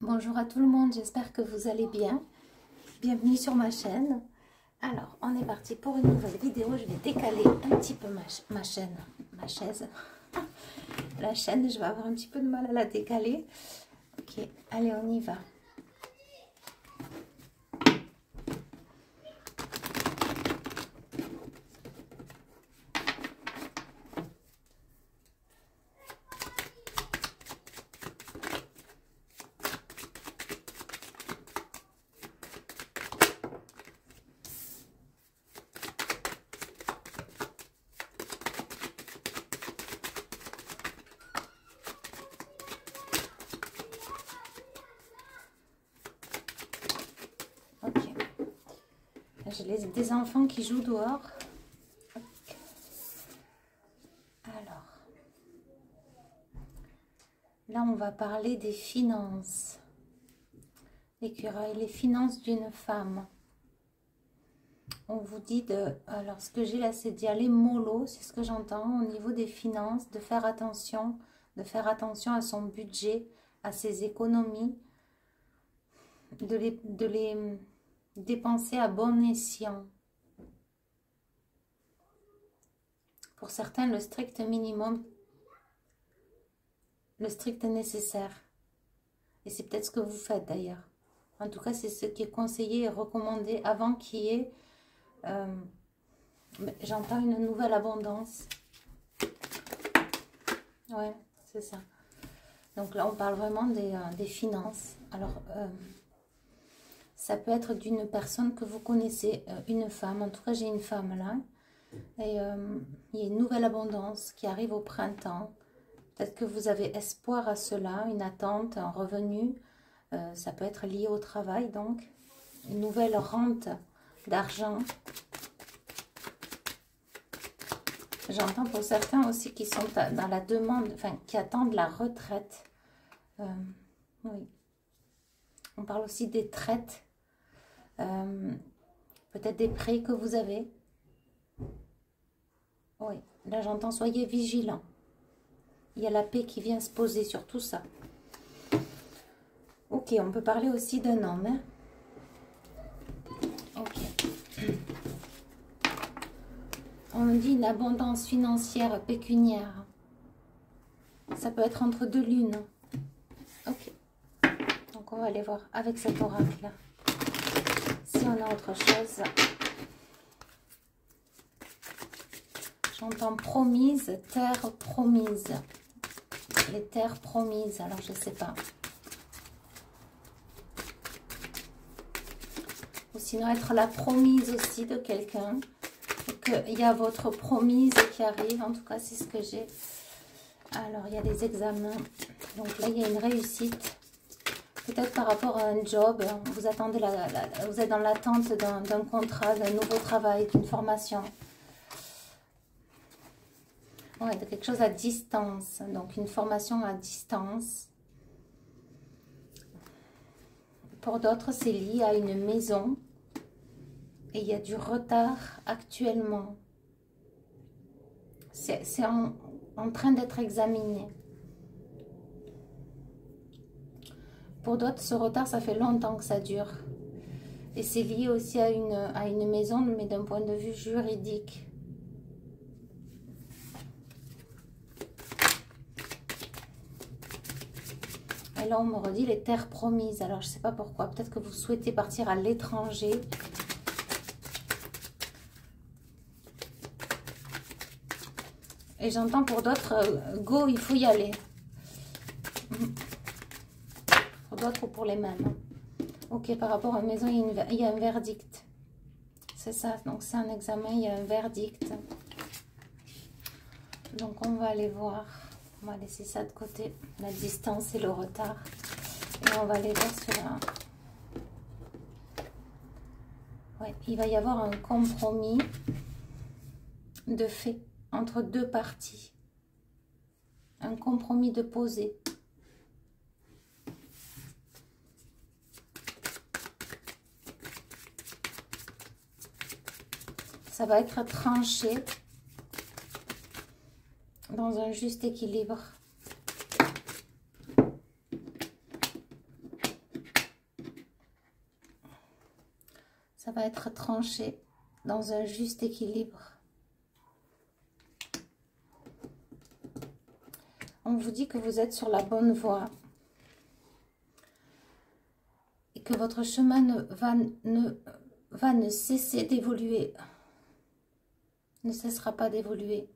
Bonjour à tout le monde, j'espère que vous allez bien. Bienvenue sur ma chaîne. Alors, on est parti pour une nouvelle vidéo. Je vais décaler un petit peu ma chaise. La chaîne, je vais avoir un petit peu de mal à la décaler. Ok, allez, on y va. J'ai des enfants qui jouent dehors. Alors, là, on va parler des finances. L'écureuil, les finances d'une femme. On vous dit de... Alors, ce que j'ai là, c'est d'y aller mollo. C'est ce que j'entends au niveau des finances. De faire attention à son budget, à ses économies. De les dépenser à bon escient. Pour certains, le strict minimum, le strict nécessaire. Et c'est peut-être ce que vous faites d'ailleurs. En tout cas, c'est ce qui est conseillé et recommandé avant qu'il y ait, j'entends une nouvelle abondance. Ouais, c'est ça. Donc là, on parle vraiment des finances. Alors, ça peut être d'une personne que vous connaissez, une femme. En tout cas, j'ai une femme là. Et il y a une nouvelle abondance qui arrive au printemps. Peut-être que vous avez espoir à cela, une attente, un revenu. Ça peut être lié au travail, donc. Une nouvelle rente d'argent. J'entends pour certains aussi qui sont dans la demande, enfin, qui attendent la retraite. Oui. On parle aussi des traites. Peut-être des prêts que vous avez. Oui, là j'entends soyez vigilants. Il y a la paix qui vient se poser sur tout ça. Ok, on peut parler aussi d'un homme. Hein? Ok. On dit une abondance financière, pécuniaire. Ça peut être entre deux lunes. Ok. Donc on va aller voir avec cet oracle-là. Si on a autre chose. J'entends promise, terre promise. Les terres promises, alors je ne sais pas. Ou sinon être la promise aussi de quelqu'un. Qu'il y a votre promise qui arrive, en tout cas c'est ce que j'ai. Alors il y a des examens. Donc là il y a une réussite. Peut-être par rapport à un job. Vous attendez vous êtes dans l'attente d'un contrat, d'un nouveau travail, d'une formation. Ouais, de quelque chose à distance, donc une formation à distance. Pour d'autres, c'est lié à une maison et il y a du retard actuellement. C'est en train d'être examiné. Pour d'autres, ce retard, ça fait longtemps que ça dure. Et c'est lié aussi à une maison, mais d'un point de vue juridique. Et là, on me redit les terres promises. Alors, je ne sais pas pourquoi. Peut-être que vous souhaitez partir à l'étranger. Et j'entends pour d'autres, go, il faut y aller. Pour d'autres ou pour les mêmes. Ok, par rapport à une maison, il y a un verdict. C'est ça, donc c'est un examen, il y a un verdict. Donc, on va aller voir. On va laisser ça de côté, la distance et le retard. Et on va aller voir cela. Ouais, il va y avoir un compromis de fait entre deux parties. Un compromis de posé. Ça va être tranché dans un juste équilibre. Ça va être tranché dans un juste équilibre. On vous dit que vous êtes sur la bonne voie. Et que votre chemin va ne cesser d'évoluer. Ne cessera pas d'évoluer.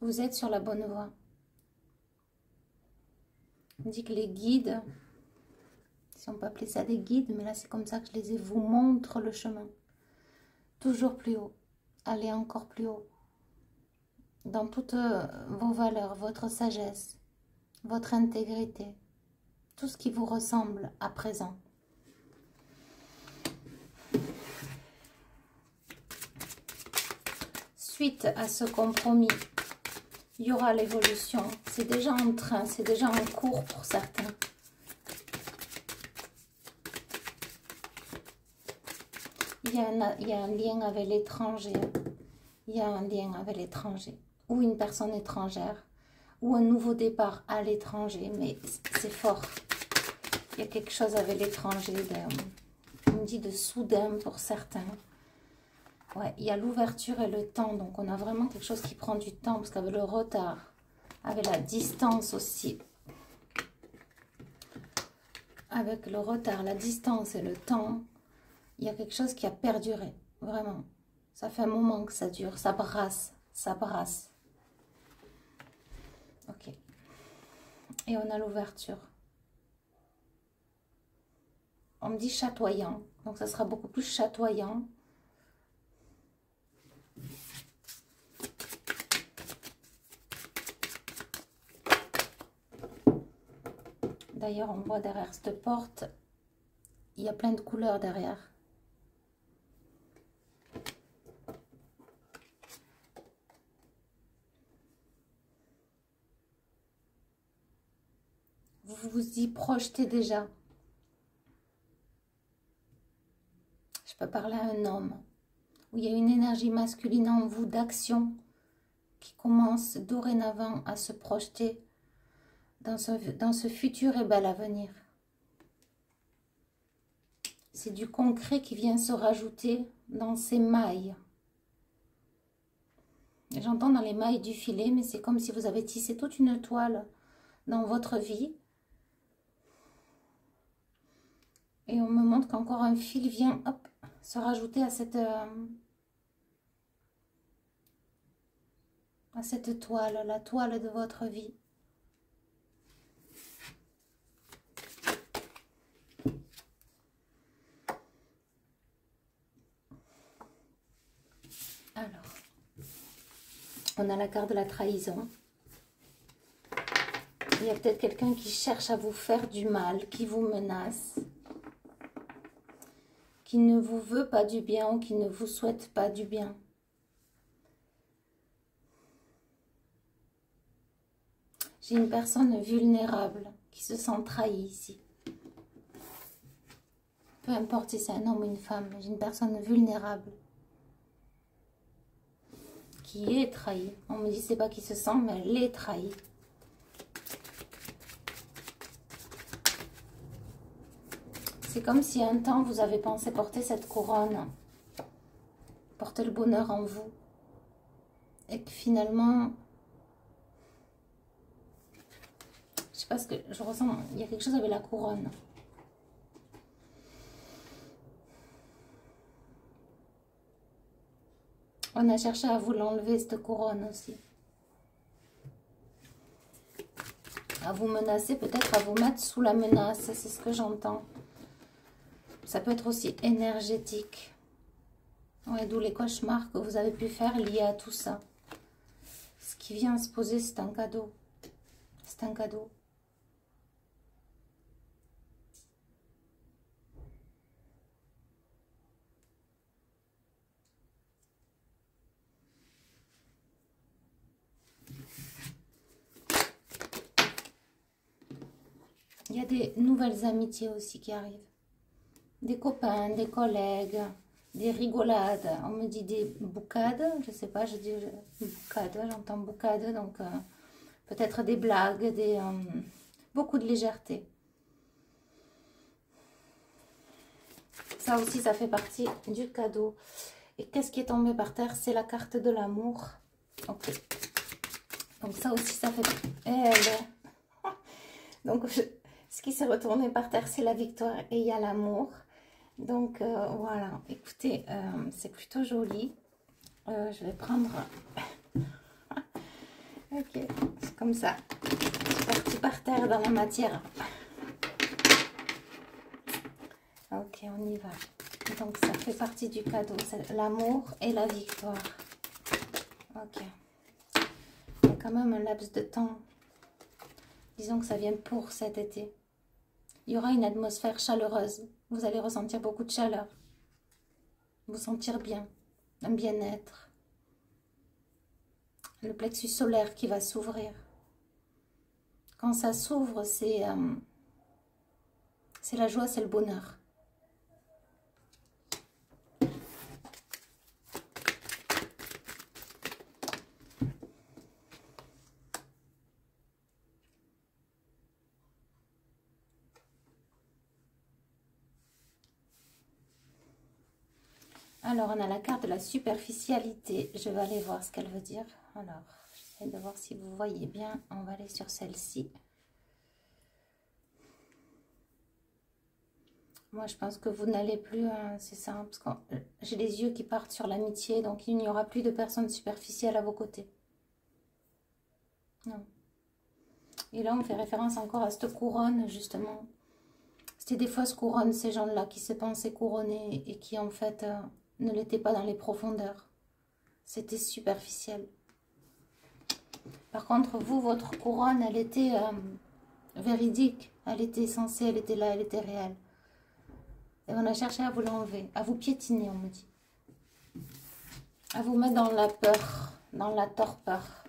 Vous êtes sur la bonne voie. On dit que les guides, si on peut appeler ça des guides, mais là c'est comme ça que je les ai, vous montrent le chemin. Toujours plus haut. Allez encore plus haut. Dans toutes vos valeurs, votre sagesse, votre intégrité, tout ce qui vous ressemble à présent. Suite à ce compromis, il y aura l'évolution. C'est déjà en train, c'est déjà en cours pour certains. Il y a un lien avec l'étranger. Il y a un lien avec l'étranger. Ou une personne étrangère. Ou un nouveau départ à l'étranger. Mais c'est fort. Il y a quelque chose avec l'étranger. On me dit de soudain pour certains. Ouais, il y a l'ouverture et le temps. Donc, on a vraiment quelque chose qui prend du temps. Parce qu'avec le retard, avec la distance aussi. Avec le retard, la distance et le temps, il y a quelque chose qui a perduré. Vraiment. Ça fait un moment que ça dure. Ça brasse. Ça brasse. Ok. Et on a l'ouverture. On me dit chatoyant. Donc, ça sera beaucoup plus chatoyant. D'ailleurs, on voit derrière cette porte, il y a plein de couleurs derrière. Vous vous y projetez déjà. Je peux parler à un homme où il y a une énergie masculine en vous d'action qui commence dorénavant à se projeter dans ce futur et bel avenir. C'est du concret qui vient se rajouter dans ces mailles. J'entends dans les mailles du filet, mais c'est comme si vous avez tissé toute une toile dans votre vie. Et on me montre qu'encore un fil vient hop, se rajouter à cette toile, la toile de votre vie. Alors, on a la carte de la trahison. Il y a peut-être quelqu'un qui cherche à vous faire du mal, qui vous menace, qui ne vous veut pas du bien ou qui ne vous souhaite pas du bien. J'ai une personne vulnérable qui se sent trahie ici. Peu importe si c'est un homme ou une femme, j'ai une personne vulnérable qui est trahie. On me dit c'est pas qui se sent, mais elle est trahie. C'est comme si un temps vous avez pensé porter cette couronne, porter le bonheur en vous, et que finalement, je sais pas ce que je ressens, il y a quelque chose avec la couronne. On a cherché à vous l'enlever, cette couronne aussi. À vous menacer, peut-être à vous mettre sous la menace, c'est ce que j'entends. Ça peut être aussi énergétique. Ouais, d'où les cauchemars que vous avez pu faire liés à tout ça. Ce qui vient se poser, c'est un cadeau. C'est un cadeau. Il y a des nouvelles amitiés aussi qui arrivent. Des copains, des collègues, des rigolades. On me dit des boucades, je sais pas, je dis boucades, j'entends boucades, donc peut-être des blagues, beaucoup de légèreté. Ça aussi, ça fait partie du cadeau. Et qu'est-ce qui est tombé par terre? C'est la carte de l'amour. Ok. Donc ça aussi, ça fait... Donc, ce qui s'est retourné par terre, c'est la victoire et il y a l'amour. Donc, voilà. Écoutez, c'est plutôt joli. Je vais prendre... Ok, c'est comme ça. C'est parti par terre dans la matière. Ok, on y va. Donc, ça fait partie du cadeau. C'est l'amour et la victoire. Ok. Il y a quand même un laps de temps. Disons que ça vient pour cet été. Il y aura une atmosphère chaleureuse. Vous allez ressentir beaucoup de chaleur. Vous sentir bien. Un bien-être. Le plexus solaire qui va s'ouvrir. Quand ça s'ouvre, c'est la joie, c'est le bonheur. Alors, on a la carte de la superficialité. Je vais aller voir ce qu'elle veut dire. Alors, j'essaie de voir si vous voyez bien. On va aller sur celle-ci. Moi, je pense que vous n'allez plus... c'est ça, parce que j'ai les yeux qui partent sur l'amitié. Donc, il n'y aura plus de personnes superficielles à vos côtés. Non. Et là, on fait référence encore à cette couronne, justement. C'était des fausses couronnes, ces gens-là, qui se pensaient couronnés et qui, en fait... ne l'était pas dans les profondeurs. C'était superficiel. Par contre, vous, votre couronne, elle était véridique. Elle était censée, elle était là, elle était réelle. Et on a cherché à vous l'enlever, à vous piétiner, on me dit. À vous mettre dans la peur, dans la torpeur.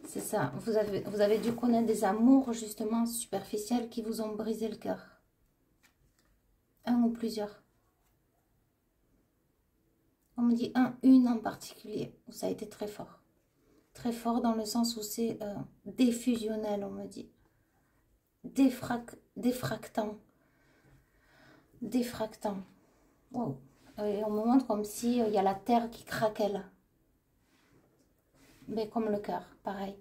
C'est ça. Vous avez dû connaître des amours, justement, superficiels qui vous ont brisé le cœur. Un ou plusieurs. On me dit une en particulier, où ça a été très fort. Très fort dans le sens où c'est défusionnel, on me dit. Défractant. Défractant. Wow. Et on me montre comme si il y a la terre qui craquait là. Mais comme le cœur, pareil.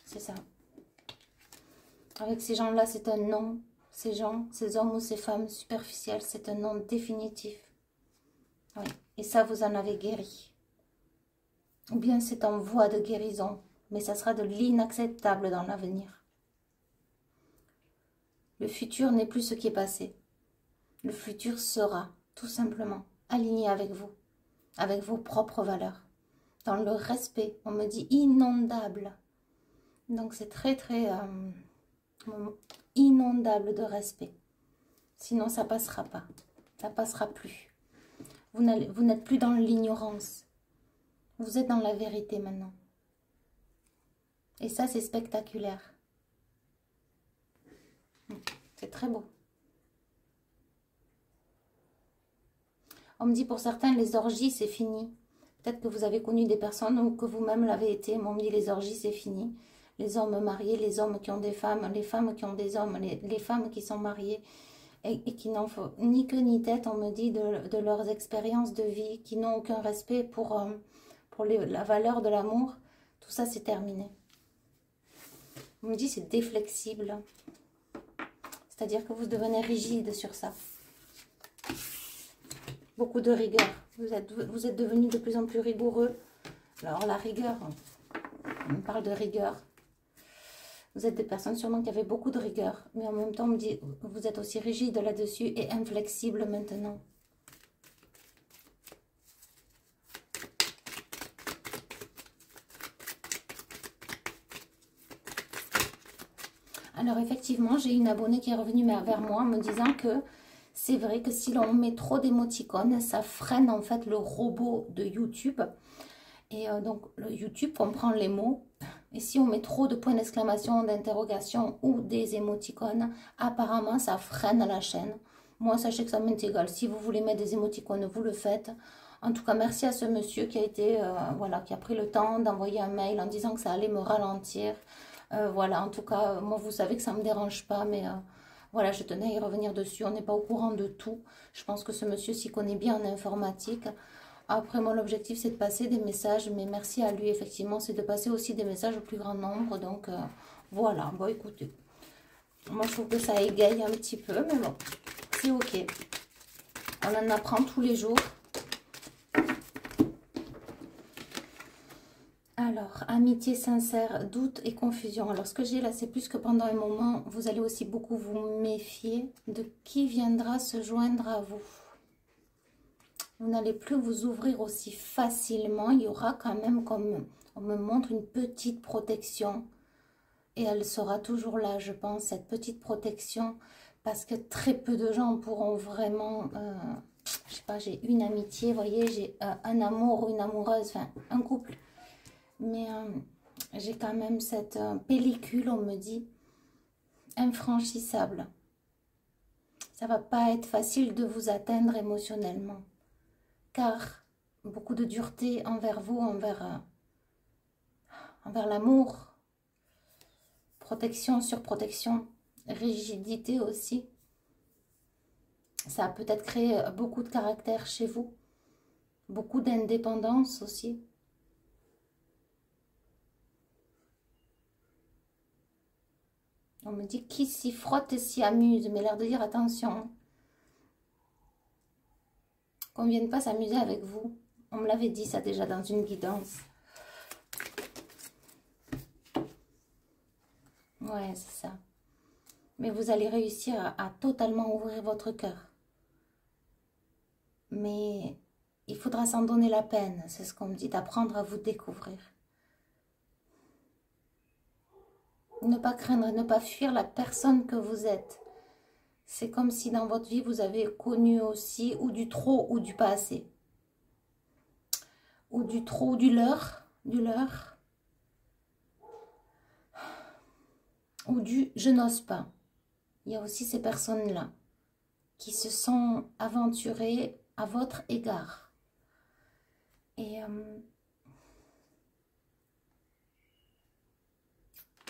C'est ça. Avec ces gens-là, c'est un non. Ces gens, ces hommes ou ces femmes superficielles, c'est un non définitif. Oui. Et ça, vous en avez guéri. Ou bien c'est en voie de guérison. Mais ça sera de l'inacceptable dans l'avenir. Le futur n'est plus ce qui est passé. Le futur sera, tout simplement, aligné avec vous. Avec vos propres valeurs. Dans le respect, on me dit inondable. Donc c'est très très... inondable de respect. Sinon, ça passera pas. Ça passera plus. Vous n'êtes plus dans l'ignorance. Vous êtes dans la vérité maintenant. Et ça, c'est spectaculaire. C'est très beau. On me dit pour certains, les orgies, c'est fini. Peut-être que vous avez connu des personnes ou que vous-même l'avez été. Mais on me dit les orgies, c'est fini. Les hommes mariés, les hommes qui ont des femmes, les femmes qui ont des hommes, les femmes qui sont mariées et qui n'ont ni queue ni tête, on me dit, de leurs expériences de vie, qui n'ont aucun respect pour la valeur de l'amour. Tout ça, c'est terminé. On me dit c'est déflexible. C'est-à-dire que vous devenez rigide sur ça. Beaucoup de rigueur. Vous êtes devenu de plus en plus rigoureux. Alors la rigueur, on parle de rigueur. Vous êtes des personnes sûrement qui avaient beaucoup de rigueur. Mais en même temps, on me dit, vous êtes aussi rigide là-dessus et inflexible maintenant. Alors effectivement, j'ai une abonnée qui est revenue vers moi en me disant que c'est vrai que si l'on met trop d'émoticônes, ça freine en fait le robot de YouTube. Et donc le YouTube comprend les mots. Et si on met trop de points d'exclamation, d'interrogation ou des émoticônes, apparemment ça freine la chaîne. Moi, sachez que ça m'est égal. Si vous voulez mettre des émoticônes, vous le faites. En tout cas, merci à ce monsieur qui a été, voilà, qui a pris le temps d'envoyer un mail en disant que ça allait me ralentir. Voilà, en tout cas, moi, vous savez que ça ne me dérange pas, mais voilà, je tenais à y revenir dessus. On n'est pas au courant de tout. Je pense que ce monsieur s'y connaît bien en informatique. Après, moi, l'objectif, c'est de passer des messages, mais merci à lui, effectivement, c'est de passer aussi des messages au plus grand nombre. Donc, voilà, bon, écoutez, moi, je trouve que ça égaye un petit peu, mais bon, c'est ok. On en apprend tous les jours. Alors, amitié sincère, doute et confusion. Alors, ce que j'ai là, c'est plus que pendant un moment, vous allez aussi beaucoup vous méfier de qui viendra se joindre à vous. Vous n'allez plus vous ouvrir aussi facilement. Il y aura quand même, comme on me montre, une petite protection. Et elle sera toujours là, je pense, cette petite protection. Parce que très peu de gens pourront vraiment... je sais pas, j'ai une amitié, vous voyez, j'ai un amour ou une amoureuse, enfin, un couple. Mais j'ai quand même cette pellicule, on me dit, infranchissable. Ça va pas être facile de vous atteindre émotionnellement. Car beaucoup de dureté envers vous, envers l'amour, protection, surprotection, rigidité aussi. Ça a peut-être créé beaucoup de caractère chez vous, beaucoup d'indépendance aussi. On me dit qui s'y frotte et s'y amuse, mais l'air de dire attention. Qu'on ne vienne pas s'amuser avec vous. On me l'avait dit ça déjà dans une guidance. Ouais, c'est ça. Mais vous allez réussir à totalement ouvrir votre cœur. Mais il faudra s'en donner la peine. C'est ce qu'on me dit, d'apprendre à vous découvrir. Ne pas craindre, ne pas fuir la personne que vous êtes. C'est comme si dans votre vie, vous avez connu aussi ou du trop ou du pas assez. Ou du trop ou du leurre. Ou du je n'ose pas. Il y a aussi ces personnes-là qui se sont aventurées à votre égard. Et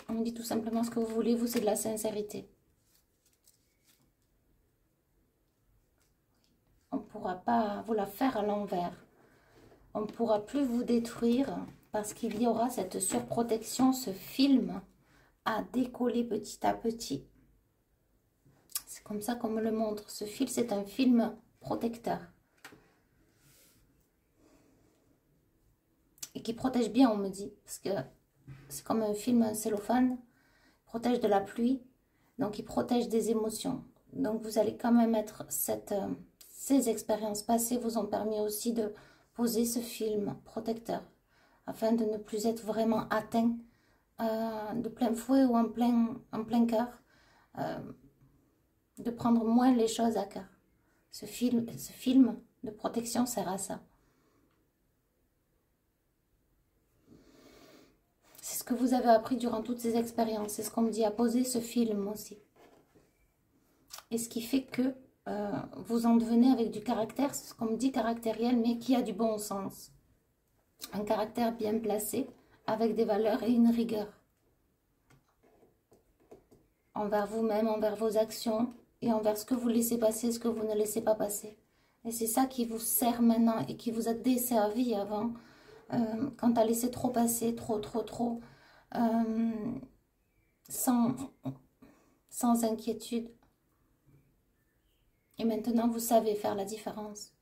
on me dit tout simplement ce que vous voulez, vous, c'est de la sincérité. On ne pourra pas vous la faire à l'envers. On ne pourra plus vous détruire parce qu'il y aura cette surprotection, ce film à décoller petit à petit. C'est comme ça qu'on me le montre. Ce film, c'est un film protecteur. Et qui protège bien, on me dit. Parce que c'est comme un film, un cellophane. Il protège de la pluie. Donc, il protège des émotions. Donc, vous allez quand même être... ces expériences passées vous ont permis aussi de poser ce film protecteur. Afin de ne plus être vraiment atteint de plein fouet ou en plein cœur. De prendre moins les choses à cœur. Ce film de protection sert à ça. C'est ce que vous avez appris durant toutes ces expériences. C'est ce qu'on me dit, à poser ce film aussi. Et ce qui fait que vous en devenez avec du caractère, c'est ce qu'on me dit caractériel, mais qui a du bon sens. Un caractère bien placé, avec des valeurs et une rigueur. Envers vous-même, envers vos actions, et envers ce que vous laissez passer, ce que vous ne laissez pas passer. Et c'est ça qui vous sert maintenant et qui vous a desservi avant, quand tu as laissé trop passer, trop, sans inquiétude. Et maintenant, vous savez faire la différence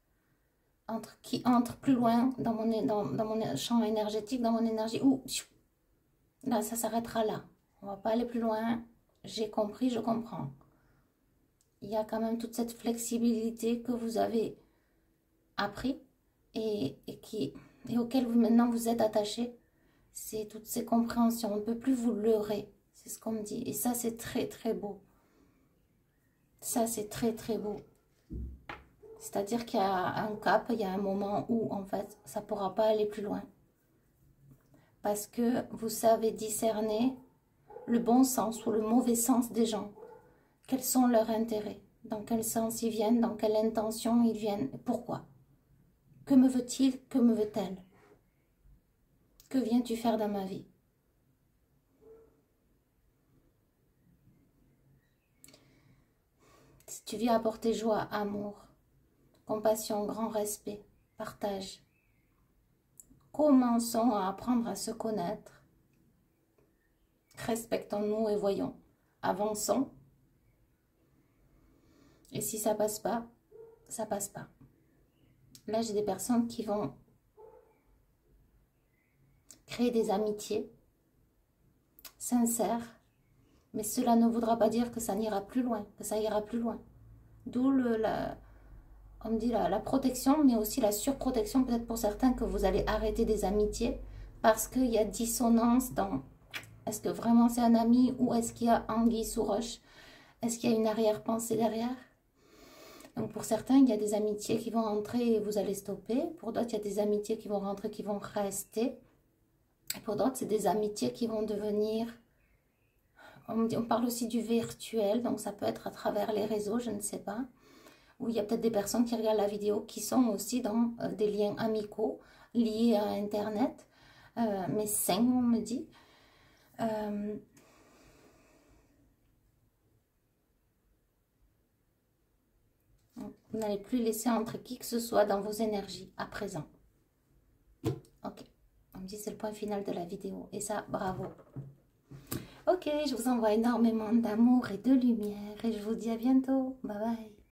entre qui entre plus loin dans mon champ énergétique, dans mon énergie, ou là, ça s'arrêtera là. On va pas aller plus loin. J'ai compris, je comprends. Il y a quand même toute cette flexibilité que vous avez appris et auquel maintenant vous êtes attaché. C'est toutes ces compréhensions. On ne peut plus vous leurrer. C'est ce qu'on me dit. Et ça, c'est très, très beau. Ça, c'est très, très beau. C'est-à-dire qu'il y a un cap, il y a un moment où, en fait, ça ne pourra pas aller plus loin. Parce que vous savez discerner le bon sens ou le mauvais sens des gens. Quels sont leurs intérêts? Dans quel sens ils viennent? Dans quelle intention ils viennent? Pourquoi? Que me veut-il? Que me veut-elle? Que viens-tu faire dans ma vie? Tu viens apporter joie, amour, compassion, grand respect, partage. Commençons à apprendre à se connaître. Respectons-nous et voyons. Avançons. Et si ça passe pas, ça passe pas. Là, j'ai des personnes qui vont créer des amitiés sincères, mais cela ne voudra pas dire que ça n'ira plus loin, que ça ira plus loin. D'où on me dit la protection, mais aussi la surprotection, peut-être pour certains, que vous allez arrêter des amitiés parce qu'il y a dissonance dans est-ce que vraiment c'est un ami ou est-ce qu'il y a anguille sous roche? Est-ce qu'il y a une arrière-pensée derrière? Donc pour certains, il y a des amitiés qui vont rentrer et vous allez stopper. Pour d'autres, il y a des amitiés qui vont rentrer, qui vont rester. Et pour d'autres, c'est des amitiés qui vont devenir... On parle aussi du virtuel, donc ça peut être à travers les réseaux, je ne sais pas. Ou il y a peut-être des personnes qui regardent la vidéo qui sont aussi dans des liens amicaux liés à Internet, mais sains, on me dit. Vous n'allez plus laisser entrer qui que ce soit dans vos énergies à présent. Ok, on me dit c'est le point final de la vidéo et ça, bravo. Ok, je vous envoie énormément d'amour et de lumière et je vous dis à bientôt. Bye bye.